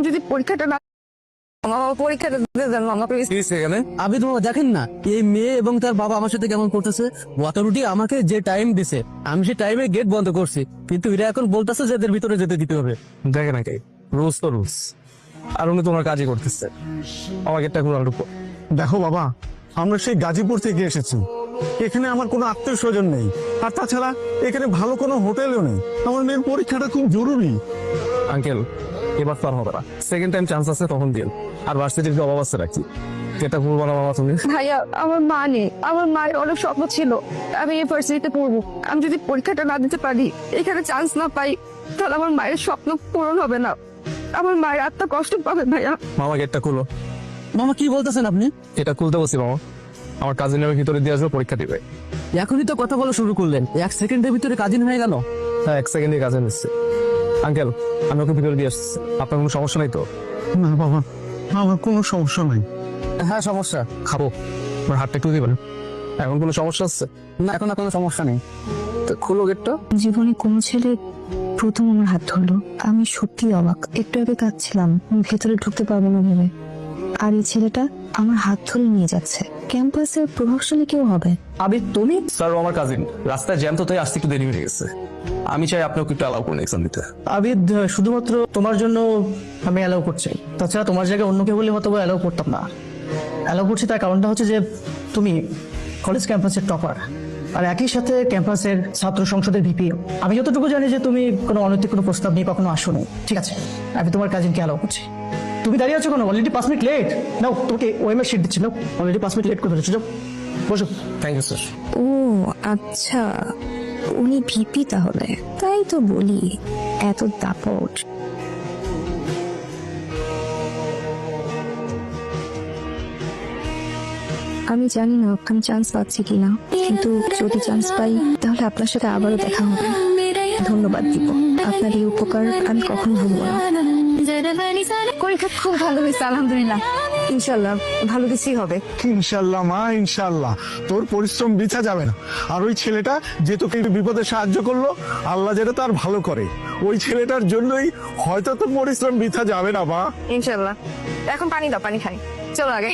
যদি পরীক্ষাটা না পরীক্ষাটা দিতে দেন আমাকে। আবিদ বাবা দেখেন না এই মেয়ে এবং তার বাবা আমার সাথে কেমন করতেছে। অথরিটি আমাকে যে টাইম দিছে আমি সেই টাইমে গেট বন্ধ করছি, কিন্তু এরা এখন বলতেছে যে এদের ভিতরে যেতে দিতে হবে। দেখে নাকি রুলস তো রুলস, আর উনি তোমার কাজই করতেছে। আমাকে একটা ঘোরার উপর দেখো বাবা, আমরা সেই গাজীপুর থেকে এসেছি। এখানে আমার কোনো আত্মীয় স্বজন নেই, আর তাছাড়া এখানে ভালো কোনো হোটেলও নেই। আমার মেয়ের পরীক্ষাটা খুব জরুরি। আঙ্কেল এবার তো আর হবে না, সেকেন্ড টাইম চান্স আছে তখন দিন। আর ভার্সিটির যে অভাব আছে রাখি, এটা ভুলবো না বাবা তুমি। ভাইয়া আমার মা নেই, আমার মায়ের অনেক স্বপ্ন ছিল আমি এই ভার্সিটিতে পড়বো। আমি যদি পরীক্ষাটা না দিতে পারি, এখানে চান্স না পাই, তাহলে আমার মায়ের স্বপ্ন পূরণ হবে না। আমার মায়ের আত্মা কষ্ট পাবে ভাইয়া। মামা গেটটা খুলো। মামা কি বলতেছেন আপনি? এটা খুলতে বসি মামা, আমার কাজিনের ভিতরে দিয়ে আসবো, পরীক্ষা দিবে। এখনই তো কথা বলা শুরু করলেন, 1 সেকেন্ডের ভিতরে কাজিন হয়ে গেল। হ্যাঁ 1 সেকেন্ডে কাজে নিচ্ছে। আঙ্কেল আমি ওকে ভিতরে দিয়ে আসছি, আপনার কোনো সমস্যা নাই তো? না বাবা, আমার কোনো সমস্যা নেই। হ্যাঁ সমস্যা। খাবো, আমার হাতটা একটু দিবেন। এখন কোনো সমস্যা আছে? না এখন আর কোনো সমস্যা নেই। তো খুলো গেটটা। জীবনে কোনো ছেলে প্রথম আমার হাত ধরলো। আমি সত্যি অবাক, একটু আগে কাঁদছিলাম ভেতরে ঢুকতে পারবো না ভেবে, আর এই ছেলেটা আমার হাত ধরে নিয়ে যাচ্ছে। ক্যাম্পাসের প্রভাবশালী কেউ হবে। আবিদ তুমি? স্যার ও আমার কাজিন, রাস্তায় জ্যাম তো তাই আসতে একটু দেরি হয়ে গেছে। আমি চাই আপনি ওকে একটু অ্যালাউ করুন এক্সাম দিতে। আবিদ শুধুমাত্র তোমার জন্য আমি অ্যালাউ করছি, তাছাড়া তোমার জায়গায় অন্য কেউ বলে হয়তো অ্যালাউ করতাম না। অ্যালাউ করছি তার কারণটা হচ্ছে যে তুমি কলেজ ক্যাম্পাসের টপার, আর একই সাথে ক্যাম্পাসের ছাত্র সংসদের ভিপি। আমি যতটুকু জানি যে তুমি কোনো অনৈতিক কোনো প্রস্তাব নিয়ে কখনো আসোনি। ঠিক আছে, আমি তোমার কাজিনকে অ্যালাউ করছি। তুমি দাঁড়িয়ে আছো কেন? Already 5 minute late. নাও তোমাকে ওএমএর শিট দিচ্ছি, নাও অলরেডি 5 মিনিট লেট করে ফেলেছো, যাও বসো। Thank you sir. ও আচ্ছা, উনি ভিপি তাহলে। তাই তো বলি এত দাপট। আমি জানি না আমি চান্স পাচ্ছি কিনা, কিন্তু যদি চান্স পাই তাহলে আপনার সাথে আবারও দেখা হবে। ধন্যবাদ দিব, আপনার এই উপকার আমি কখনো ভুলবো না। পরীক্ষা খুব ভালো হয়েছে আলহামদুলিল্লাহ। ইনশাল্লাহ ভালো কিছুই হবে। ইনশাল্লাহ মা, ইনশাল্লাহ তোর পরিশ্রম বৃথা যাবে না। আর ওই ছেলেটা যে তোকে বিপদে সাহায্য করলো, আল্লাহ যেটা তার ভালো করে, ওই ছেলেটার জন্যই হয়তো তোর পরিশ্রম বৃথা যাবে না মা। ইনশাল্লাহ। এখন পানি দাও, পানি খাই। চলো আগে।